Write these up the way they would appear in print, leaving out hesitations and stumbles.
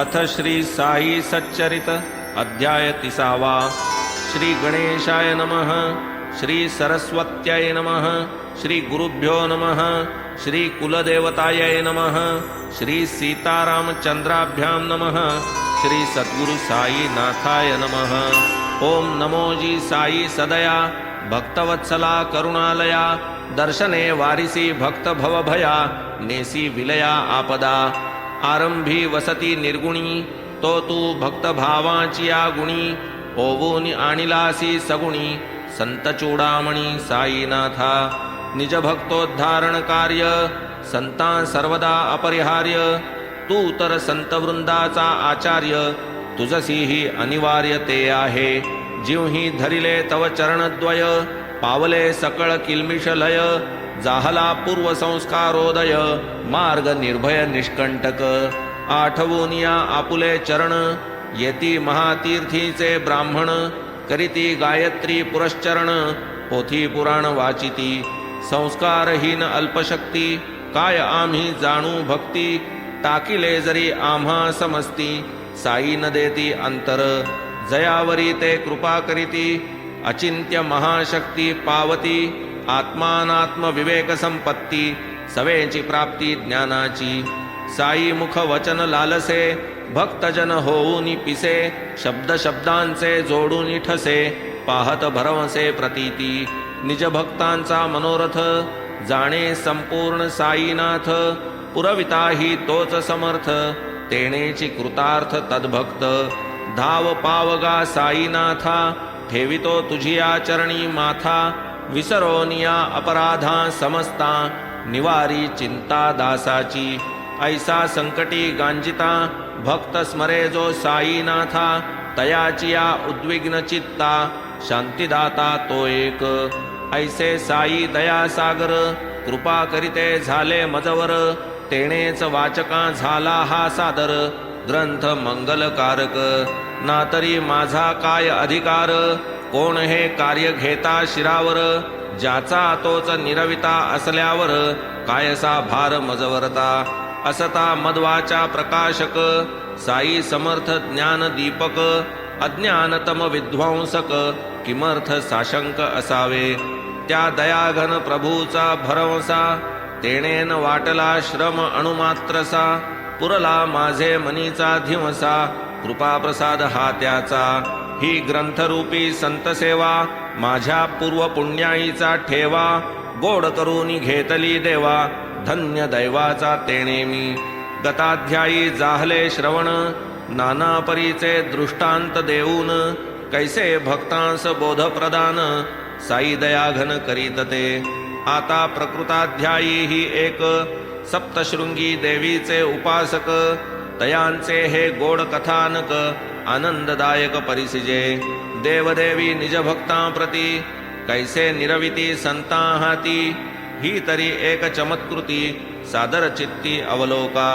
अथ श्री साई सच्चरित अध्याय 30वा। श्री गणेशाय नमः। श्री सरस्वत्यै नमः। श्री गुरुभ्यो नमः। श्री कुलदेवतायै नमः। श्री सीतारामचंद्राभ्यां नमः। श्री सद्गुरु साई नाथाय नमः। ओम नमो जी साई सदया भक्तवत्सला करुणालया दर्शने वारिसी भक्त भवभया नेसी विलया आपदा आरंभी वसती निर्गुणी तो तू भक्त भावाची या गुणी ओवून आणिलासी सगुणी संत चूडामणी साईनाथा निज भक्तोद्धारण कार्य संता सर्वदा अपरिहार्य तू तर संत वृंदाचा आचार्य तुझसीही अनिवार्य ते आहे जीवही धरिले तव चरणद्वय पावले सकळ किलमिष लय जाहला पूर्व संस्कारोदय मार्ग निर्भय निष्कंटक आठवून या आपुले चरण येती महातीर्थीचे ब्राह्मण करीती गायत्री पुरश्चरण पोथी पुराण वाचिती संस्कारहीन अल्पशक्ती काय आम्ही जाणू भक्ती टाकिले जरी आम्हा समस्ती साई न देती अंतर जयावरी ते कृपा करीती अचिंत्य महाशक्ती पावती आत्मानात्म विवेक संपत्ती सवेची प्राप्ती ज्ञानाची साई मुख वचन लालसे भक्तजन होऊनी पिसे शब्द शब्दांचे जोडून ठसे पाहत भरवसे प्रतीती निज भक्तांचा मनोरथ जाणे संपूर्ण साईनाथ पुरविताही तोच समर्थ तेणेची कृतार्थ तद्भक्त धाव पावगा साईनाथा ठेवितो तुझिया चरणी माथा विसरोनिया अपराधा समस्ता निवारी चिंता दासाची ऐसा संकटी गांजिता भक्त स्मरे जो साईनाथा तयाचिया उद्विग्न चित्ता शांतिदाता तो एक ऐसे साई दया सागर कृपा करिते झाले मजवर तेणेच वाचका झाला हा सादर ग्रंथ मंगलकारक ना तरी माझा काय अधिकार कोण हे कार्य घेता शिरावर ज्याचा तोच निरविता असल्यावर कायसा भार मजवरता असता मध्वाचा प्रकाशक साई समर्थ ज्ञान दीपक अज्ञानतम विध्वंसक किमर्थ साशंक असावे त्या दयाघन प्रभूचा भरवसा तेणेन वाटला श्रम अणुमात्रसा पुरला माझे मनीचा धिवसा कृपा प्रसाद हा त्याचा ही ग्रंथरूपी संत सेवा माझ्या पूर्व पुण्याईचा ठेवा गोड करून घेतली देवा धन्य दैवाचा तेणे मी गताध्यायी जाहले श्रवण नाना परीचे दृष्टांत देऊन कैसे भक्तांस बोध प्रदान साई दयाघन करीत ते आता प्रकृताध्यायी ही एक सप्तशृंगी देवीचे उपासक तयांचे हे गोड कथानक आनंददायक परिसिजे देवदेवी निज भक्तांप्रती कैसे निरविती संता हाती ही तरी एक चमत्कृती सादर चित्ती अवलोका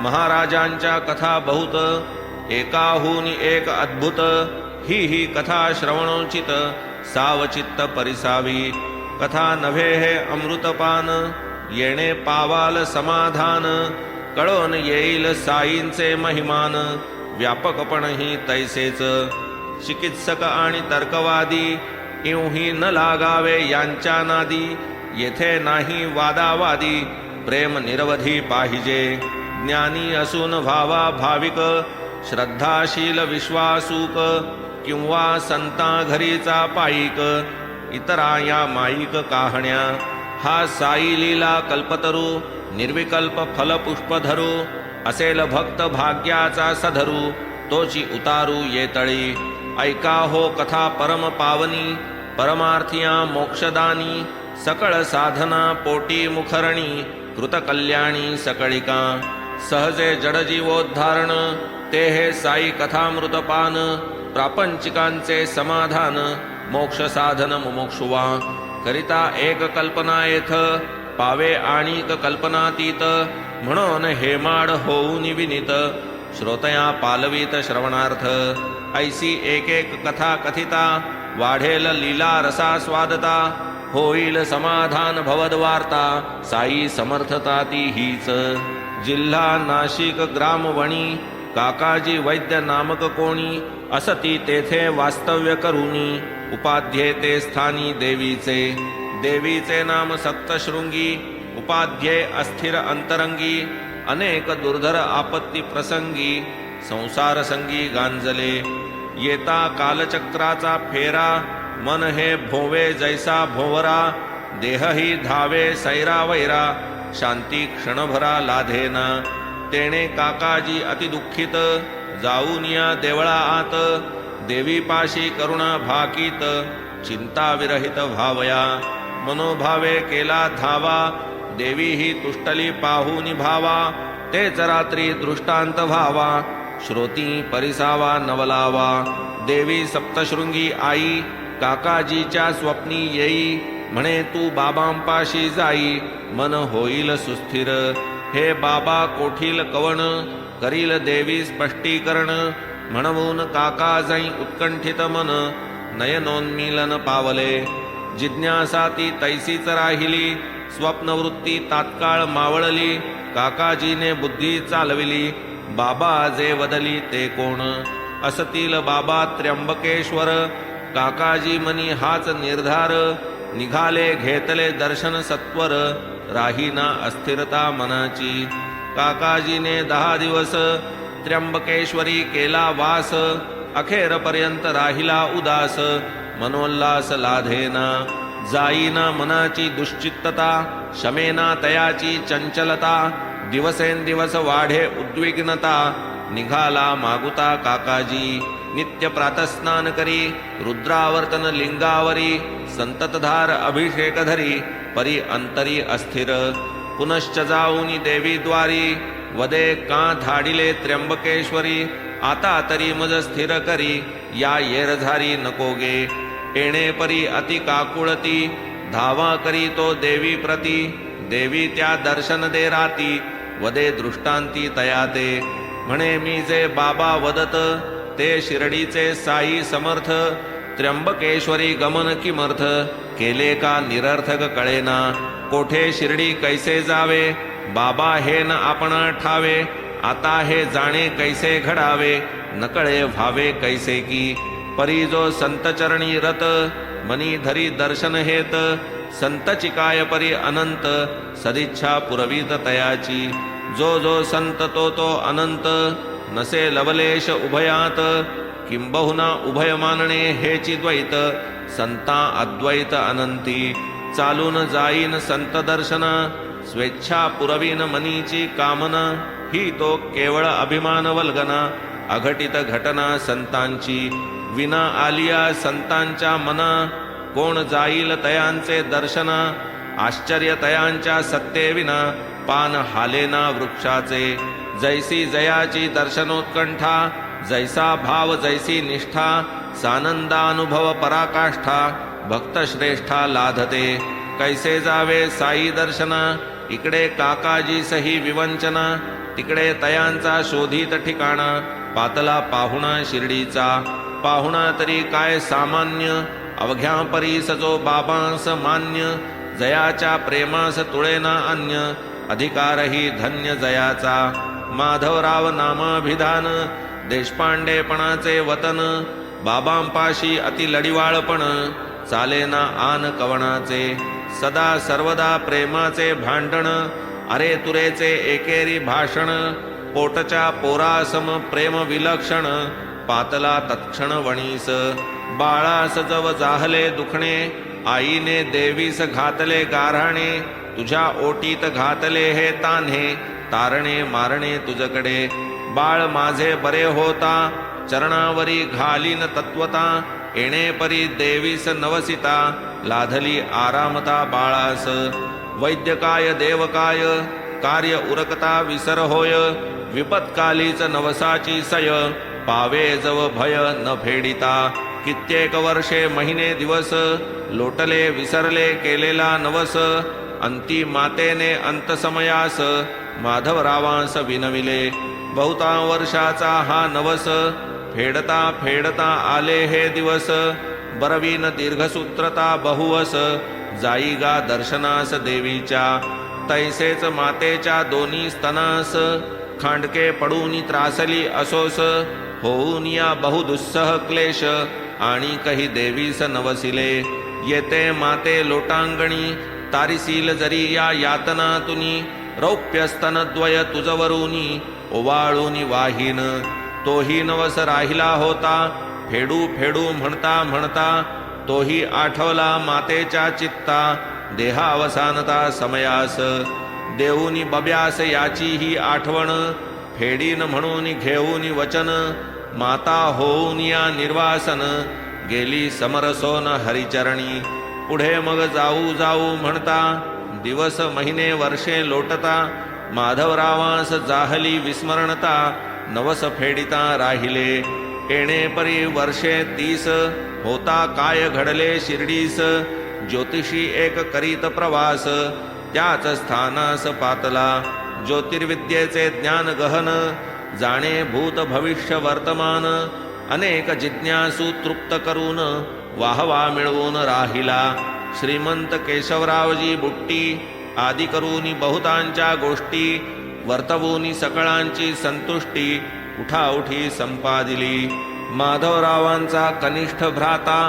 महाराजांच्या कथा बहुत एकाहून एक अद्भुत ही कथा श्रवणोचित सावचित्त परिसावी कथा नव्हे हे अमृतपान येणे पावाल समाधान कळोन येईल साईंचे महिमान व्यापकपणही तैसेच चिकित्सक आणि तर्कवादी इवही न लागावे यांच्या नादी येथे नाही वादावादी प्रेम निरवधी पाहिजे ज्ञानी असून व्हावा भाविक श्रद्धाशील विश्वासूक किंवा संता घरीचा पाईक इतरा या माईक काहण्या हा साई लीला कल्पतरू निर्विकल्प फलपुष्पधरू असेल भक्त भाग्याचा सधरू तोची उतारू येतळी ऐका हो कथा परम पावनी परमार्थिया मोक्षदानी सकळ साधना पोटी मुखरणी कृतकल्याणी सकळिका सहजे जडजीवोद्धारण ते हे साई कथामृतपान प्रापंचिकांचे समाधान मोक्ष साधन मुमुक्षुवा करिता एक कल्पना येथ पावे आणिक कल्पनातीत म्हणून हेमाड होऊन विनीत श्रोतया पालवीत श्रवणार्थ ऐसी एक एक कथा कथिता वाढेल लीला रसा स्वादता होईल समाधान भवद्वार्ता साई समर्थता ती हीच जिल्हा नाशिक ग्रामवणी काकाजी वैद्य नामक कोणी असती तेथे वास्तव्य करुनी उपाध्ये ते स्थानी देवीचे देवीचे नाम सप्तशृंगी उपाध्ये अस्थिर अंतरंगी अनेक दुर्धर आपत्ती प्रसंगी संसार संगी गांजले येता कालचक्राचा फेरा मन हे भोवे जैसा भोवरा देहही धावे सैरा वैरा शांती क्षणभरा लाधेना तेणे काकाजी अतिदुःखित जाऊन या देवळा आत देवीपाशी करुणा भाकीत चिंता विरहित भावया मनोभावे केला धावा देवी ही तुष्टली पाहूनी भावा तेच रात्री दृष्टांत व्हावा श्रोती परिसावा नवलावा देवी सप्तशृंगी आई काकाजीच्या स्वप्नी येई म्हणे तू बाबांपाशी जाई मन होईल सुस्थिर हे बाबा कोठील कवण करील देवी स्पष्टीकरण म्हणून काका जाई उत्कंठित मन नयनोन्मीलन पावले जिज्ञासा ती तैसीच राहिली स्वप्नवृत्ती तात्काळ मावळली काकाजीने बुद्धी चालविली बाबा जे वदली ते कोण असतील बाबा त्र्यंबकेश्वर काकाजी मनी हाच निर्धार निघाले घेतले दर्शन सत्वर राहीना अस्थिरता मनाची काकाजीने 10 दिवस त्र्यंबकेश्वरी केला वास अखेरपर्यंत राहिला उदास मनोल्लास लाधेना जाईना मनाची दुश्चित्तता शमेना तयाची चंचलता दिवसेंदिवस वाढे उद्विग्नता निघाला मागुता काकाजी नित्य प्रातस्नान करी रुद्रावर्तन लिंगावरी संततधार अभिषेक धरी परी अंतरी अस्थिर पुनश्च जाऊनी देवी द्वारी वदे का धाडिले त्र्यंबकेश्वरी आता तरी मज स्थिर करी या येरझारी नकोगे येणे परी अति काकुळती धावा करी तो देवी प्रती देवी त्या दर्शन दे राती वदे दृष्टांती तयाते म्हणे मी जे बाबा वदत ते शिर्डीचे साई समर्थ त्र्यंबकेश्वरी गमन किमर्थ केले का निरर्थक कळेना कोठे शिर्डी कैसे जावे बाबा हे न आपण ठावे आता हे जाणे कैसे घडावे नकळे व्हावे कैसे की परी जो संत चरणी रत मनी धरी दर्शन हेत संत चिकाय परी अनंत सदिच्छा पुरवीत तयाची जो जो संत तो तो अनंत नसे लवलेश उभयात किंबहुना उभय मानणे हेची द्वैत संता अद्वैत अनंती चालून जाईन संत दर्शन स्वेच्छा पुरवीन मनीची कामना ही तो केवळ अभिमान वल्गना अघटित घटना संतांची विना आलिया संतांच्या मना कोण जाईल तयांचे दर्शना आश्चर्य तयांच्या सत्ते विना पान हालेना वृक्षाचे जैसी जयाची दर्शनोत्कंठा जैसा भाव जैसी निष्ठा सानंदानुभव पराकाष्ठा भक्त श्रेष्ठा लाधते कैसे जावे साई दर्शना इकडे काकाजी सही विवंचना तिकडे तयांचा शोधित ठिकाणा पातला पाहुणा शिर्डीचा पाहुणा तरी काय सामान्य अवघ्या परीस जो बाबांस मान्य जयाच्या प्रेमास तुळेना अन्य अधिकारही धन्य जयाचा माधवराव नामाभिधान देशपांडेपणाचे वतन बाबांपाशी अति लढिवाळपण चालेना आन कवणाचे सदा सर्वदा प्रेमाचे भांडण अरे तुरेचे एकेरी भाषण पोटच्या पोरासम प्रेम विलक्षण पातला तत्क्षण वणीस बाळास जव जाहले दुखणे आईने देवीस घातले गाऱ्हाणे तुझ्या ओटीत घातले हे तान्हे तारणे मारणे तुझकडे बाळ माझे बरे होता चरणावरी घालीन तत्वता येणे परी देवीस नवसिता लाधली आरामता बाळास वैद्यकाय देवकाय कार्य उरकता विसर होय विपत्कालीच नवसाची सय पावे जव भय न फेडिता कित्येक वर्षे महिने दिवस लोटले विसरले केलेला नवस अंती मातेने अंतसमयास माधवरावांस विनविले बहुता वर्षाचा हा नवस फेडता फेडता आले हे दिवस बरवीन दीर्घसूत्रता बहुवस जाईगा दर्शनास देवीच्या तैसेच मातेच्या दोन्ही स्तनास खांडके पडून त्रासली असोस, होऊन या बहुदुस्सह क्लेश, आणि कही देवीस नवसिले. येते माते लोटांगणी, तारिसील जरी या यातना तुनी, रौप्यस्तनद्वय तुजवरूनी, ओवाळूनी वाहीन. तोही नवस राहिला होता, फेडू फेडू म्हणता म्हणता, तोही आठवला मातेच्या चित्ता, देहावसानता समयास. देऊनी बब्यास याची ही आठवण, फेडीन म्हणून घेऊन वचन, माता होऊन या निर्वासन, गेली समरसोन हरिचरणी. पुढे मग जाऊ जाऊ म्हणता, दिवस महिने वर्षे लोटता, माधवरावास जाहली विस्मरणता, नवस फेडिता राहिले. येणे परी वर्षे 30, होता काय घडले शिर्डीस, ज्योतिषी एक करीत प्रवास, त्याच स्थानास पातला. ज्योतिर्विद्येचे ज्ञान गहन, जाणे भूत भविष्य वर्तमान, अनेक जिज्ञासू तृप्त करून, वाहवा मिळवून राहिला. श्रीमंत केशवरावजी बुट्टी, आदी करूनी बहुतांच्या गोष्टी, वर्तवूनी सकळांची संतुष्टी, उठाउठी संपादिली. माधवरावांचा कनिष्ठ भ्राता,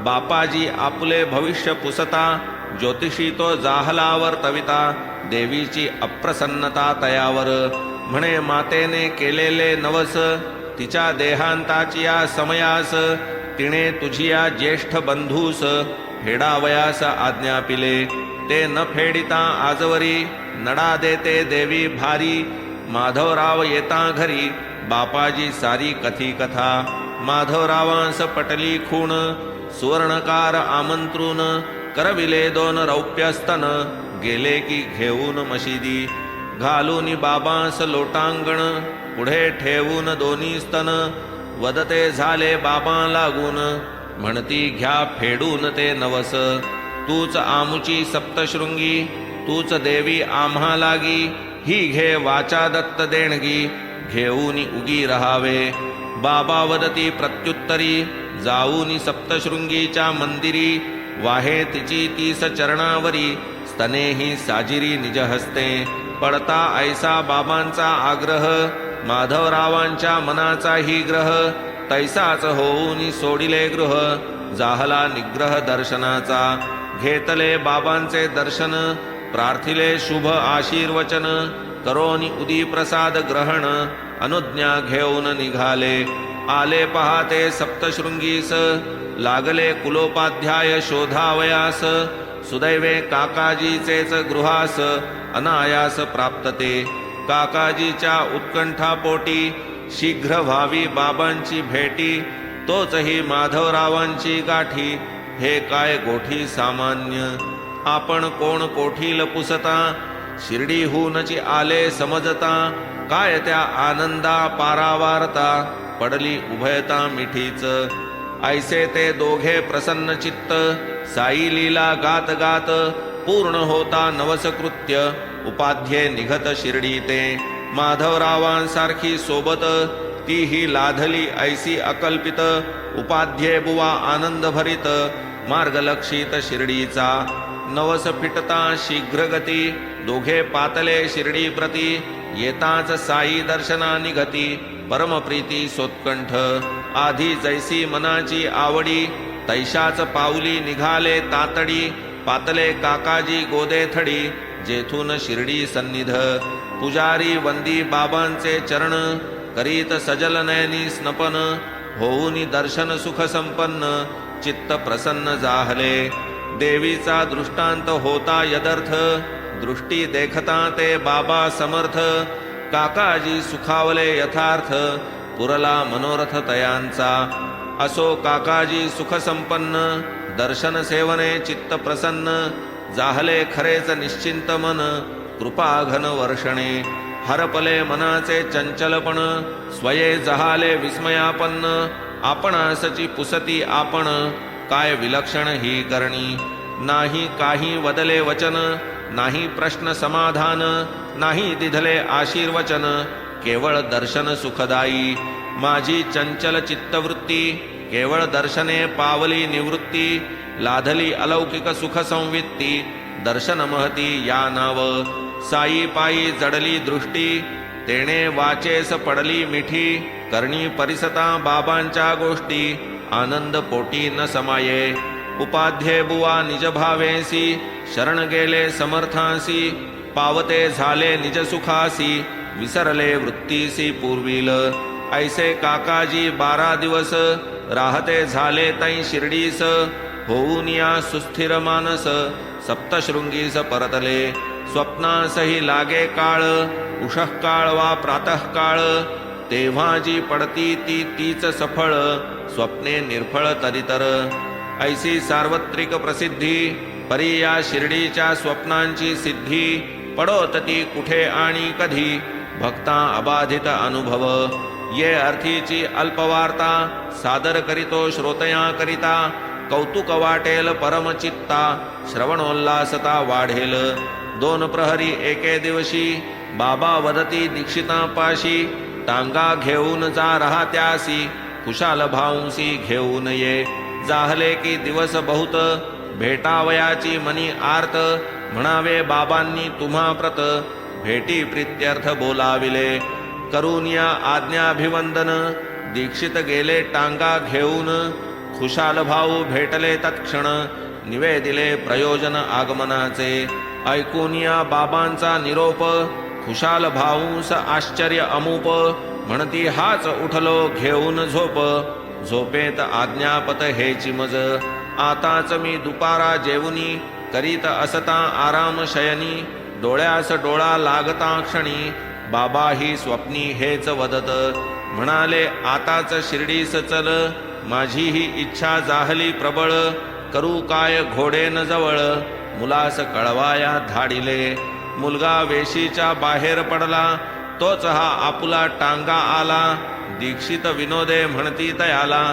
बापाजी आपुले भविष्य पुसता, ज्योतिषी तो जाहला वर्तविता, देवीची अप्रसन्नता तयावर. म्हणे मातेने केलेले नवस, तिच्या देहांताची या समयास, तिने तुझिया ज्येष्ठ बंधूस, फेडावयास आज्ञापिले. ते न फेडिता आजवरी, नडा देते देवी भारी. माधवराव येता घरी, बापाजी सारी कथी कथा. माधवरावांस पटली खूण, सुवर्णकार आमंत्रून, करविले 2 रौप्यस्तन, गेले की घेऊन मशिदी. घालून बाबांस लोटांगण, पुढे ठेवून 2 स्तन, वदते झाले बाबा लागून, म्हणती घ्या फेडून ते नवस. तूच आमुची सप्तशृंगी, तूच देवी आम्हा लागी, ही घे वाचा दत्त देणगी, घेऊन उगी रहावे. बाबा वदती प्रत्युत्तरी, जाऊनी सप्तशृंगीच्या मंदिरी, वाहे तिची 30 चरणावरी, स्तनेही साजिरी निज हस्ते. पडता ऐसा बाबांचा आग्रह, माधवरावांच्या मनाचाही ग्रह, तैसाच होऊन सोडिले गृह, जाहला निग्रह दर्शनाचा. घेतले बाबांचे दर्शन, प्रार्थिले शुभ आशीर्वचन, करोनी उदी प्रसाद ग्रहण, अनुज्ञा घेऊन निघाले. आले पहाते सप्तशृंगीस, लागले कुलोपाध्याय शोधावयास. सुदैवे काकाजीचेच गृहास, अनायास प्राप्तते. काकाजीच्या उत्कंठापोटी, शीघ्र व्हावी बाबांची भेटी. तोचही माधवरावांची गाठी, हे काय गोठी सामान्य. आपण कोण कोठील पुसता, शिर्डीहूनची आले समजता. काय त्या आनंदा पारावारता, पडली उभयता मिठीच. ऐसे ते दोघे प्रसन्न चित्त, साई लीला गात गात, पूर्ण होता नवसकृत्य. उपाध्ये निघत शिर्डी ते, माधवरावांसारखी सोबत, तीही लाधली ऐसी अकल्पित. उपाध्ये बुवा आनंद भरित, मार्गलक्षित शिर्डीचा. नवस फिटता शीघ्रगती, दोघे पातले शिर्डी प्रती. येताच साई दर्शना निघती, परमप्रीती सोत्कंठ. आधी जैसी मनाची आवडी, तैशाच पाऊली निघाले तातडी. पातले काकाजी गोदेथडी, जेथून शिर्डी सन्निध. पुजारी वंदी बाबांचे चरण, करीत सजल नयनी स्नपन. होऊनी दर्शन सुख संपन्न, चित्त प्रसन्न जाहले. देवीचा दृष्टांत होता यदर्थ, दृष्टी देखता ते बाबा समर्थ. काकाजी सुखावले यथार्थ, पुरला मनोरथ तयांचा. असो काकाजी सुख संपन्न, दर्शन सेवने चित्त प्रसन्न. जाहले खरेच निश्चिंत मन, कृपा घन वर्षणे. हरपले मनाचे चंचलपण, स्वये जहाले विस्मयापन्न. आपणासची पुसती आपण, काय विलक्षण ही करणी. नाही काही वदले वचन, नाही प्रश्न समाधान. नाही दिधले आशीर्वचन, केवळ दर्शन सुखदायी. माझी चंचल चित्तवृत्ती, केवळ दर्शने पावली निवृत्ती. लाधली अलौकिक सुख संवित्ती, दर्शन महती या नाव. साई पायी जडली दृष्टी, तेणे वाचेस पडली मिठी, करणी परिसता बाबांच्या गोष्टी, आनंद पोटी न समाये. उपाध्ये बुवा निज भावेसी, शरण गेले समर्थासी, पावते झाले निज सुखासी, विसरले वृत्तीसी पूर्वील. ऐसे काकाजी 12 दिवस, राहते झाले तै शिर्डीस, होऊन या सुस्थिर मानस, सप्तशृंगीस परतले. स्वप्नासही लागे काळ, उषः काळ वा प्रातः काळ, तेव्हा जी पडती ती तीच सफळ, स्वप्ने निर्फळ तरितर. ऐसी सार्वत्रिक प्रसिद्धी, परी या शिर्डीच्या स्वप्नांची सिद्धी, पडोत ती कुठे आणि कधी, भक्ता अबाधित अनुभव. ये अर्थीची अल्पवार्ता, सादर करीतो श्रोतया करिता, कौतुक वाटेल परमचित्ता, श्रवणोल्लासता वाढेल. 2 प्रहरी एके दिवशी, बाबा वदती दीक्षितापाशी, टांगा घेऊन जा राहत्यासी, कुशाल भाऊंसी घेऊन ये. जाहले की दिवस बहुत, भेटावयाची मनी आर्त, म्हणावे बाबांनी तुम्हा प्रत, भेटी प्रित्यर्थ बोलाविले. करून या आज्ञाभिवंदन, दीक्षित गेले टांगा घेऊन, खुशाल भाऊ भेटले तत्क्षण, निवेदिले प्रयोजन आगमनाचे. ऐकून या बाबांचा निरोप, खुशाल भाऊंस आश्चर्य अमूप, म्हणती हाच उठलो घेऊन झोप, झोपेत आज्ञापत हेची मज. आताच मी दुपारा जेवुनी, करीत असता आराम शयनी, डोळ्यास डोळा लागता क्षणी, बाबा ही स्वप्नी हेच वदत. म्हणाले आताच शिर्डीस चल, माझी ही इच्छा जाहली प्रबळ, करू काय घोडे न जवळ, मुलास कळवाया धाडिले. मुलगा वेशीच्या बाहेर पडला, तोच हा आपुला टांगा आला, दीक्षित विनोदे म्हणती तयाला,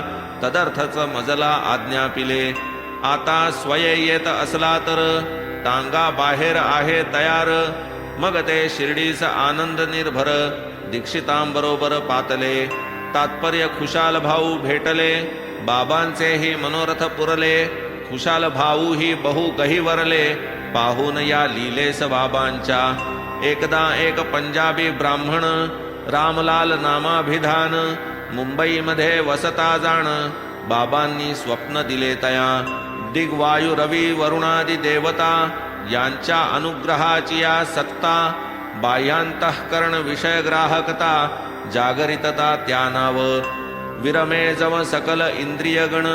तदर्थच मजला आज्ञा पिले. आता स्वय येत असला तर, टांगा बाहेर आहे तयार, मग ते शिर्डीस आनंद निर्भर, दीक्षितांबरोबर पातले. तात्पर्य खुशाल भाऊ भेटले, बाबांचेही मनोरथ पुरले, खुशाल भाऊ ही बहु गहिवरले, पाहून या लीलेस बाबांच्या. एकदा एक पंजाबी ब्राह्मण, रामलाल नामाभिधान, मुंबईमध्ये वसता जाण, बाबांनी स्वप्न दिले तया. दिग्वायू रवी वरुणादी देवता, यांच्या अनुग्रहाची या सत्ता, बाह्यांतःकरण विषयग्राहकता, जागरितता त्या नाव. विरमे जव सकल इंद्रियगण,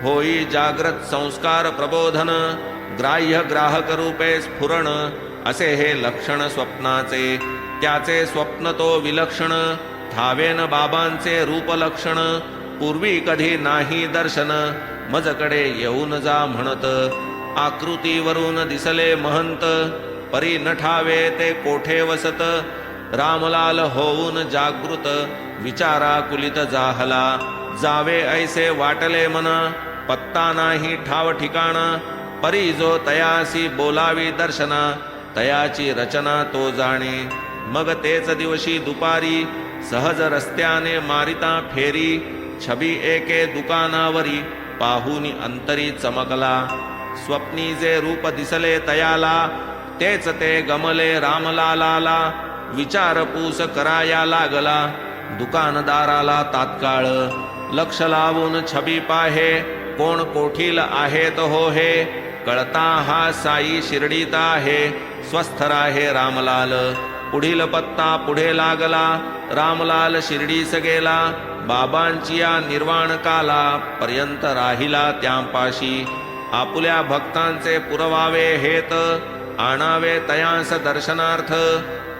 होई जाग्रत संस्कार प्रबोधन, ग्राह्य ग्राहक रूपे स्फुरण, असे हे लक्षण स्वप्नाचे. त्याचे स्वप्न तो विलक्षण, थावेन बाबांचे रूपलक्षण, पूर्वी कधी नाही दर्शन, मजकडे येऊन जा म्हणत. आकृतीवरून दिसले महंत, परी न ठावे ते कोठे वसत, रामलाल होऊन जागृत, विचारा कुलित जाहला. जावे ऐसे वाटले मना, पत्ता नाही ठाव ठिकाणा, परी जो तयासी बोलावी दर्शना, तयाची रचना तो जाणे. मग तेच दिवशी दुपारी, सहज रस्त्याने मारिता फेरी, छबी एके दुकानावरी, पाहुनी अंतरी चमकला. स्वप्नी जे रूप दिसले तयाला, तेच ते गमले रामलालाला. विचारपूस कराया लागला, दुकानदाराला तात्काळ. लक्ष लावून छबी पाहे, कोण कोठील आहेत हो हे, कळता हा साई शिर्डीत आहे, स्वस्थ राहे रामलाल. पुढील पत्ता पुढे लागला, रामलाल शिर्डीस गेला, बाबांची या निर्वाण काला, पर्यंत राहिला त्यांपाशी. आपुल्या भक्तांचे पुरवावे हेत, आणावे तयांस दर्शनार्थ,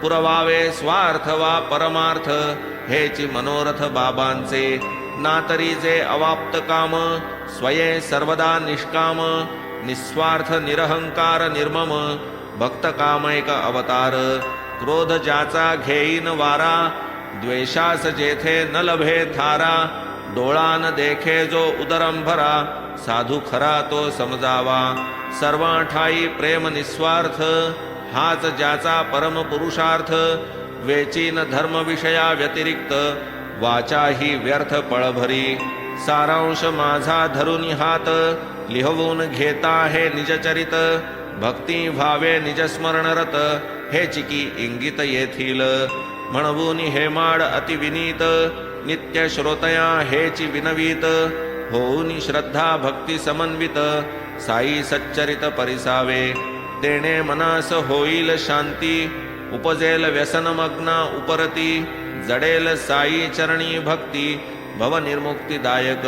पुरवावे स्वार्थ वा परमार्थ, हेची मनोरथ बाबांचे. नातरी जे अवाप्त काम, स्वये सर्वदा निष्काम, निस्वार्थ निरहंकार निर्मम, भक्त कामैक अवतार. क्रोध ज्याचा घेईन वारा, द्वेषास जेथे न लभे थारा, डोळान देखे जो उदरंभरा, साधू खरा तो समजावा. सर्वांठाई प्रेम निस्वार्थ, हाच ज्याचा परम पुरुषार्थ. वेचीन धर्म विषया व्यतिरिक्त, वाचा ही व्यर्थ पळभरी. सारांश माझा धरुनी हात, लिहवून घेता हे निजचरित. भक्ती भावे निजस्मरणरत, हे चिकी इंगित येथील. म्हणवून हेमाड अति विनीत नित्य श्रोतया हेची विनवीत होऊनी श्रद्धा भक्ती समन्वित साई सच्चरित परिसावे तेणे मनास होईल शांती उपजेल व्यसनमग्ना उपरती जडेल साई चरणी भक्ती भव निर्मुक्तीदायक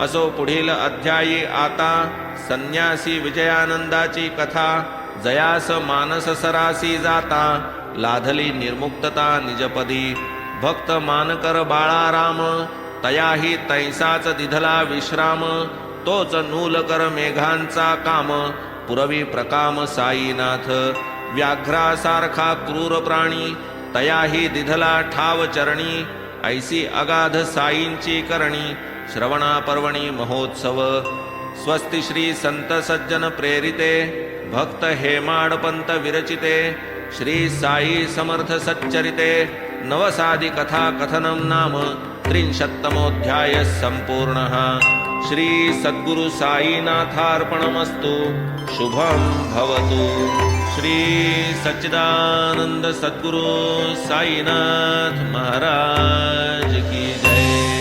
असो पुढील अध्यायी आता संन्यासी विजयानंदाची कथा जयास मानस सरासी जाता लाधली निर्मुक्तता निजपदी भक्त मानकर बाळाराम तयाही तैसाच दिधला विश्राम तोच नूलकर मेघांचा काम पुरवी प्रकाम साईनाथ व्याघ्रासारखा क्रूर प्राणी तयाही दिधला ठाव चरणी ऐसी अगाध साईंची करणी श्रवणा पर्वणी महोत्सव स्वस्ति श्री संत सज्जन प्रेरिते भक्त हेमाडपंत विरचिते श्री साई समर्थ सच्चरिते नवसादि कथा कथनं नाम 33 संपूर्णः श्री सद्गुरु साईनाथार्पणमस्तु शुभं भवतु श्री सच्चिदानंद सद्गुरु साईनाथ महाराज की जय।